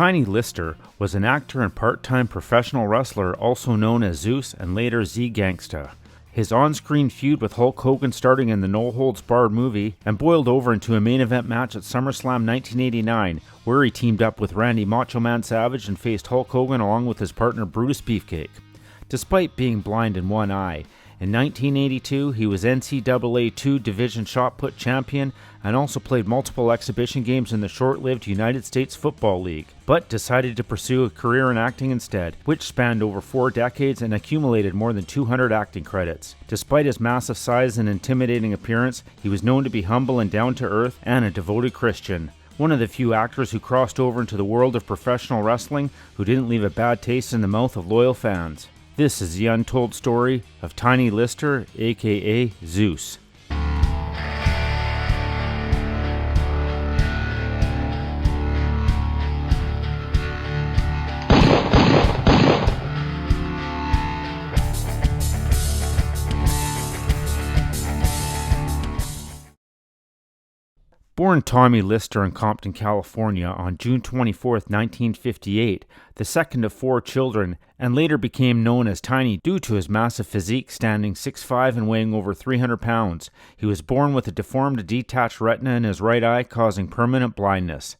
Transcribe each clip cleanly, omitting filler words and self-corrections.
Tiny Lister was an actor and part-time professional wrestler also known as Zeus and later Z-gangsta. His on-screen feud with Hulk Hogan starting in the No Holds Barred movie and boiled over into a main event match at SummerSlam 1989, where he teamed up with Randy Macho Man Savage and faced Hulk Hogan along with his partner Brutus Beefcake. Despite being blind in one eye, in 1982 he was NCAA 2 Division Shot Put champion and also played multiple exhibition games in the short-lived United States Football League, but decided to pursue a career in acting instead, which spanned over 4 decades and accumulated more than 200 acting credits. Despite his massive size and intimidating appearance, he was known to be humble and down-to-earth and a devoted Christian. One of the few actors who crossed over into the world of professional wrestling who didn't leave a bad taste in the mouth of loyal fans. This is the untold story of Tiny Lister, aka Zeus. Born Tommy Lister in Compton, California on June 24, 1958, the second of 4 children, and later became known as Tiny due to his massive physique, standing 6'5" and weighing over 300 pounds. He was born with a deformed detached retina in his right eye, causing permanent blindness.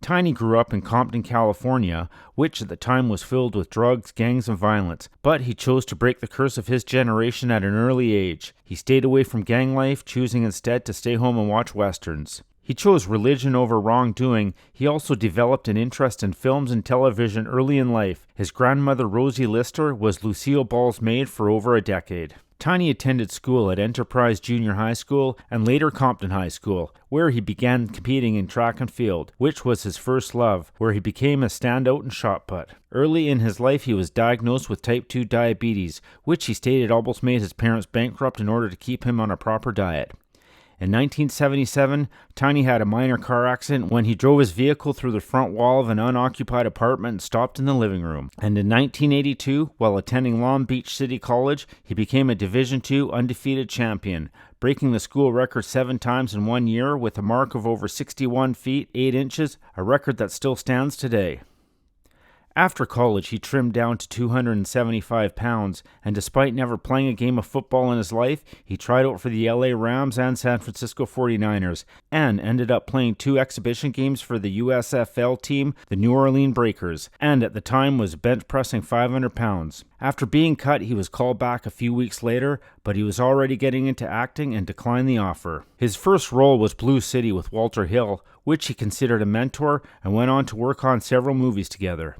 Tiny grew up in Compton, California, which at the time was filled with drugs, gangs, and violence, but he chose to break the curse of his generation at an early age. He stayed away from gang life, choosing instead to stay home and watch westerns. He chose religion over wrongdoing. He also developed an interest in films and television early in life. His grandmother, Rosie Lister, was Lucille Ball's maid for over a decade. Tiny attended school at Enterprise Junior High School and later Compton High School, where he began competing in track and field, which was his first love, where he became a standout in shot put. Early in his life, he was diagnosed with type 2 diabetes, which he stated almost made his parents bankrupt in order to keep him on a proper diet. In 1977, Tiny had a minor car accident when he drove his vehicle through the front wall of an unoccupied apartment and stopped in the living room. And in 1982, while attending Long Beach City College, he became a Division II undefeated champion, breaking the school record 7 times in 1 year with a mark of over 61 feet 8 inches, a record that still stands today. After college, he trimmed down to 275 pounds, and despite never playing a game of football in his life, he tried out for the LA Rams and San Francisco 49ers, and ended up playing 2 exhibition games for the USFL team, the New Orleans Breakers, and at the time was bench pressing 500 pounds. After being cut, he was called back a few weeks later, but he was already getting into acting and declined the offer. His first role was Blue City with Walter Hill, which he considered a mentor, and went on to work on several movies together.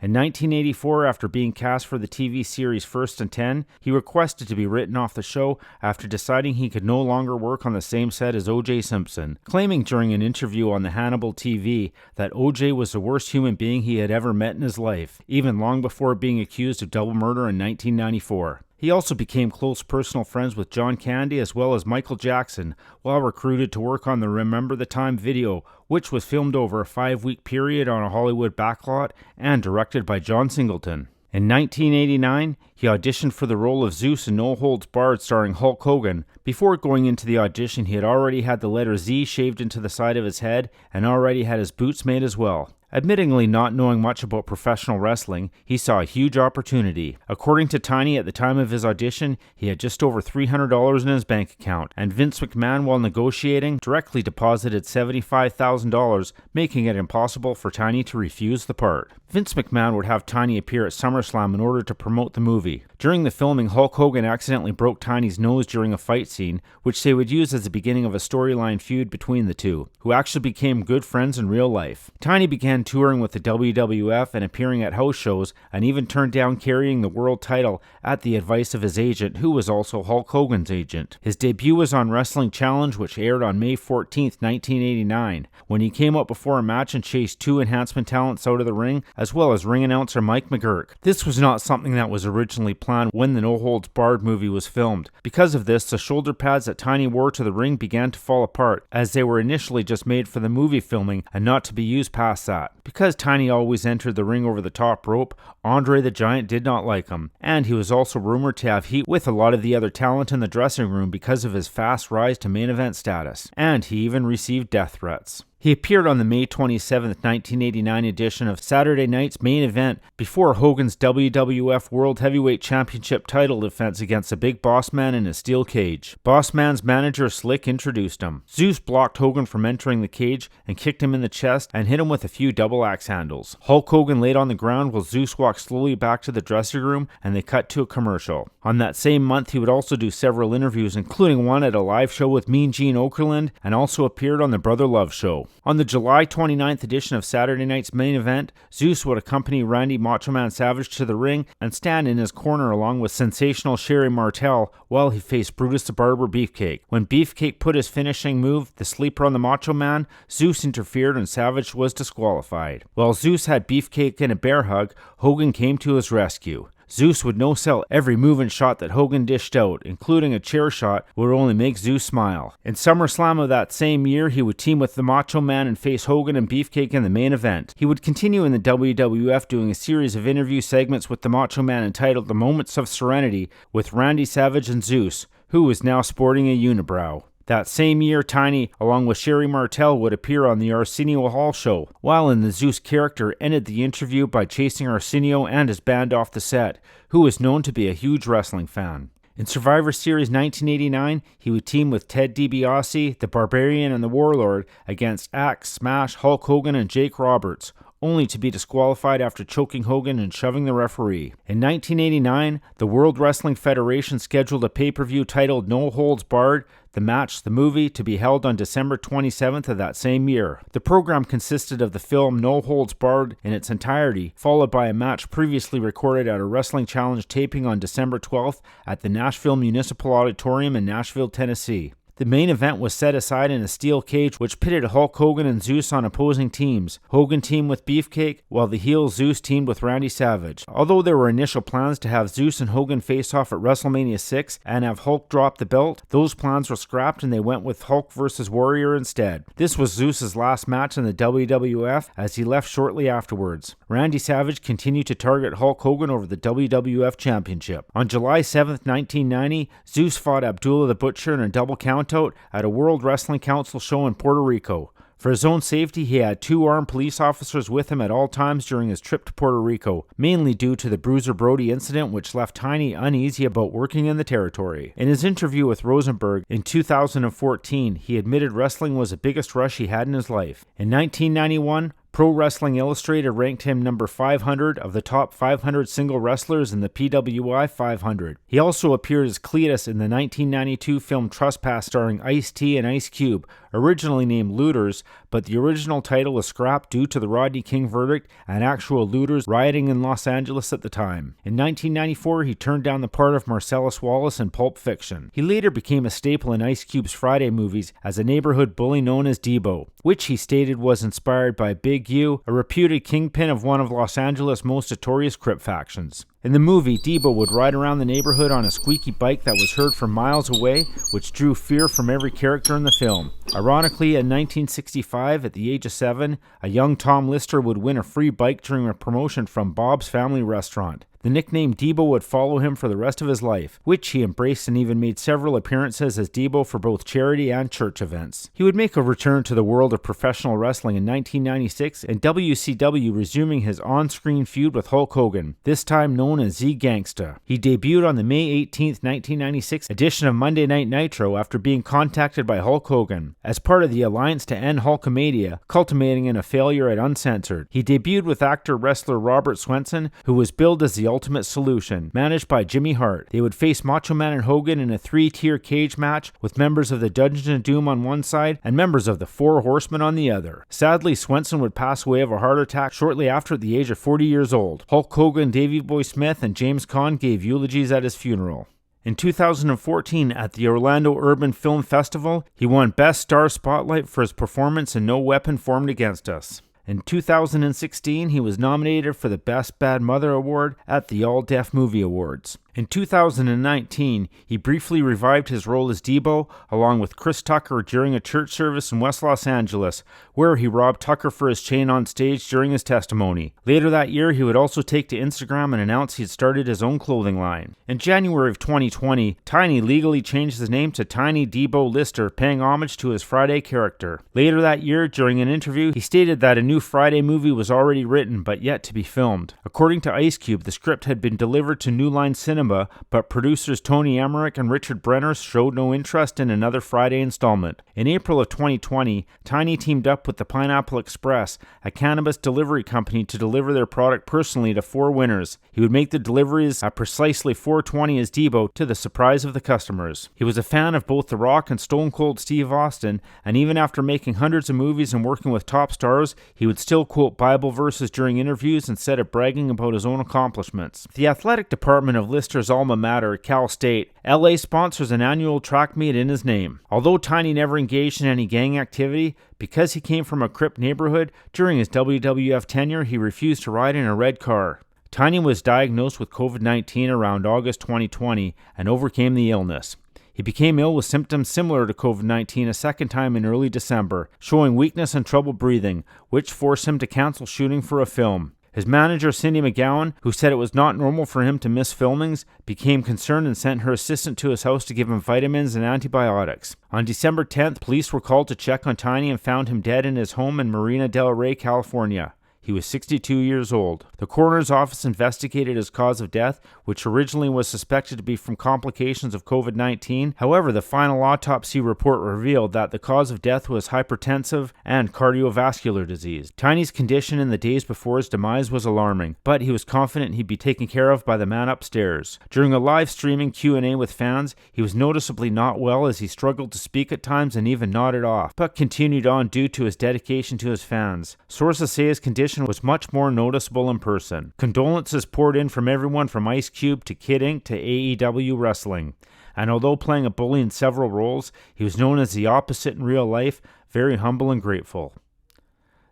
In 1984, after being cast for the TV series First and 10, he requested to be written off the show after deciding he could no longer work on the same set as O.J. Simpson, claiming during an interview on the Hannibal TV that O.J. was the worst human being he had ever met in his life, even long before being accused of double murder in 1994. He also became close personal friends with John Candy as well as Michael Jackson, while recruited to work on the Remember the Time video, which was filmed over a 5-week period on a Hollywood backlot and directed by John Singleton. In 1989, he auditioned for the role of Zeus in No Holds Barred starring Hulk Hogan. Before going into the audition, he had already had the letter Z shaved into the side of his head and already had his boots made as well. Admittingly not knowing much about professional wrestling, he saw a huge opportunity. According to Tiny, at the time of his audition, he had just over $300 in his bank account, and Vince McMahon, while negotiating, directly deposited $75,000, making it impossible for Tiny to refuse the part. Vince McMahon would have Tiny appear at SummerSlam in order to promote the movie. During the filming, Hulk Hogan accidentally broke Tiny's nose during a fight scene, which they would use as the beginning of a storyline feud between the two, who actually became good friends in real life. Tiny began touring with the WWF and appearing at house shows, and even turned down carrying the world title at the advice of his agent, who was also Hulk Hogan's agent. His debut was on Wrestling Challenge, which aired on May 14, 1989, when he came up before a match and chased 2 enhancement talents out of the ring, as well as ring announcer Mike McGurk. This was not something that was originally planned when the No Holds Barred movie was filmed. Because of this, the shoulder pads that Tiny wore to the ring began to fall apart, as they were initially just made for the movie filming and not to be used past that. Because Tiny always entered the ring over the top rope, Andre the Giant did not like him, and he was also rumored to have heat with a lot of the other talent in the dressing room because of his fast rise to main event status, and he even received death threats. He appeared on the May 27, 1989 edition of Saturday Night's Main Event before Hogan's WWF World Heavyweight Championship title defense against the Big Boss Man in a steel cage. Boss Man's manager Slick introduced him. Zeus blocked Hogan from entering the cage and kicked him in the chest and hit him with a few double axe handles. Hulk Hogan laid on the ground while Zeus walked slowly back to the dressing room, and they cut to a commercial. On that same month, he would also do several interviews, including one at a live show with Mean Gene Okerlund, and also appeared on the Brother Love Show. On the July 29th edition of Saturday Night's Main Event, Zeus would accompany Randy Macho Man Savage to the ring and stand in his corner along with sensational Sherry Martel while he faced Brutus the Barber Beefcake. When Beefcake put his finishing move, the sleeper on the Macho Man, Zeus interfered and Savage was disqualified. While Zeus had Beefcake in a bear hug, Hogan came to his rescue. Zeus would no-sell every move and shot that Hogan dished out, including a chair shot would only make Zeus smile. In SummerSlam of that same year, he would team with the Macho Man and face Hogan and Beefcake in the main event. He would continue in the WWF doing a series of interview segments with the Macho Man entitled The Moments of Serenity with Randy Savage and Zeus, who was now sporting a unibrow. That same year, Tiny, along with Sherry Martel, would appear on the Arsenio Hall show, while in the Zeus character ended the interview by chasing Arsenio and his band off the set, who was known to be a huge wrestling fan. In Survivor Series 1989, he would team with Ted DiBiase, the Barbarian and the Warlord against Axe, Smash, Hulk Hogan, and Jake Roberts, only to be disqualified after choking Hogan and shoving the referee. In 1989, the World Wrestling Federation scheduled a pay-per-view titled No Holds Barred, the match, the movie, to be held on December 27th of that same year. The program consisted of the film No Holds Barred in its entirety, followed by a match previously recorded at a Wrestling Challenge taping on December 12th at the Nashville Municipal Auditorium in Nashville, Tennessee. The main event was set aside in a steel cage which pitted Hulk Hogan and Zeus on opposing teams. Hogan teamed with Beefcake, while the heel Zeus teamed with Randy Savage. Although there were initial plans to have Zeus and Hogan face off at WrestleMania 6 and have Hulk drop the belt, those plans were scrapped and they went with Hulk vs. Warrior instead. This was Zeus's last match in the WWF as he left shortly afterwards. Randy Savage continued to target Hulk Hogan over the WWF Championship. On July 7th, 1990, Zeus fought Abdullah the Butcher in a double countout at a World Wrestling Council show in Puerto Rico. For his own safety, he had 2 armed police officers with him at all times during his trip to Puerto Rico, mainly due to the Bruiser Brody incident which left Tiny uneasy about working in the territory. In his interview with Rosenberg in 2014, he admitted wrestling was the biggest rush he had in his life. In 1991, Pro Wrestling Illustrated ranked him number 500 of the top 500 single wrestlers in the PWI 500. He also appeared as Cletus in the 1992 film Trespass starring Ice-T and Ice Cube, originally named Looters, but the original title was scrapped due to the Rodney King verdict and actual looters rioting in Los Angeles at the time. In 1994, he turned down the part of Marcellus Wallace in Pulp Fiction. He later became a staple in Ice Cube's Friday movies as a neighborhood bully known as Debo, which he stated was inspired by Big U, a reputed kingpin of one of Los Angeles' most notorious Crip factions. In the movie, Debo would ride around the neighborhood on a squeaky bike that was heard from miles away, which drew fear from every character in the film. Ironically, in 1965, at the age of 7, a young Tom Lister would win a free bike during a promotion from Bob's Family Restaurant. The nickname Debo would follow him for the rest of his life, which he embraced and even made several appearances as Debo for both charity and church events. He would make a return to the world of professional wrestling in 1996 in WCW, resuming his on-screen feud with Hulk Hogan, this time known as Z-Gangsta. He debuted on the May 18, 1996 edition of Monday Night Nitro after being contacted by Hulk Hogan as part of the Alliance to End Hulkamania, culminating in a failure at Uncensored. He debuted with actor-wrestler Robert Swenson, who was billed as the Ultimate Solution, managed by Jimmy Hart. They would face Macho Man and Hogan in a 3-tier cage match with members of the Dungeons of Doom on one side and members of the Four Horsemen on the other. Sadly, Swenson would pass away of a heart attack shortly after at the age of 40 years old. Hulk Hogan, Davey Boy Smith, and James Caan gave eulogies at his funeral. In 2014, at the Orlando Urban Film Festival, he won Best Star Spotlight for his performance in No Weapon Formed Against Us. In 2016, he was nominated for the Best Bad Mother Award at the All Deaf Movie Awards. In 2019, he briefly revived his role as Debo along with Chris Tucker during a church service in West Los Angeles, where he robbed Tucker for his chain on stage during his testimony. Later that year, he would also take to Instagram and announce he had started his own clothing line. In January of 2020, Tiny legally changed his name to Tiny Debo Lister, paying homage to his Friday character. Later that year, during an interview, he stated that a new Friday movie was already written but yet to be filmed. According to Ice Cube, the script had been delivered to New Line Cinema, but producers Tony Emmerich and Richard Brenner showed no interest in another Friday installment. In April of 2020, Tiny teamed up with the Pineapple Express, a cannabis delivery company, to deliver their product personally to 4 winners. He would make the deliveries at precisely 4:20 as Debo, to the surprise of the customers. He was a fan of both The Rock and Stone Cold Steve Austin, and even after making hundreds of movies and working with top stars, he would still quote Bible verses during interviews instead of bragging about his own accomplishments. The athletic department of Lister's alma mater, Cal State, LA, sponsors an annual track meet in his name. Although Tiny never engaged in any gang activity, because he came from a Crip neighborhood, during his WWF tenure he refused to ride in a red car. Tiny was diagnosed with COVID-19 around August 2020 and overcame the illness. He became ill with symptoms similar to COVID-19 a second time in early December, showing weakness and trouble breathing, which forced him to cancel shooting for a film. His manager, Cindy McGowan, who said it was not normal for him to miss filmings, became concerned and sent her assistant to his house to give him vitamins and antibiotics. On December 10th, police were called to check on Tiny and found him dead in his home in Marina del Rey, California. He was 62 years old. The coroner's office investigated his cause of death, which originally was suspected to be from complications of COVID-19. However, the final autopsy report revealed that the cause of death was hypertensive and cardiovascular disease. Tiny's condition in the days before his demise was alarming, but he was confident he'd be taken care of by the man upstairs. During a live streaming Q&A with fans, he was noticeably not well as he struggled to speak at times and even nodded off, but continued on due to his dedication to his fans. Sources say his condition was much more noticeable in person. Condolences poured in from everyone from Ice Cube to Kid Ink to AEW Wrestling. And although playing a bully in several roles, he was known as the opposite in real life, very humble and grateful.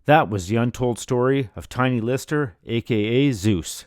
That was the untold story of Tiny Lister, aka Zeus.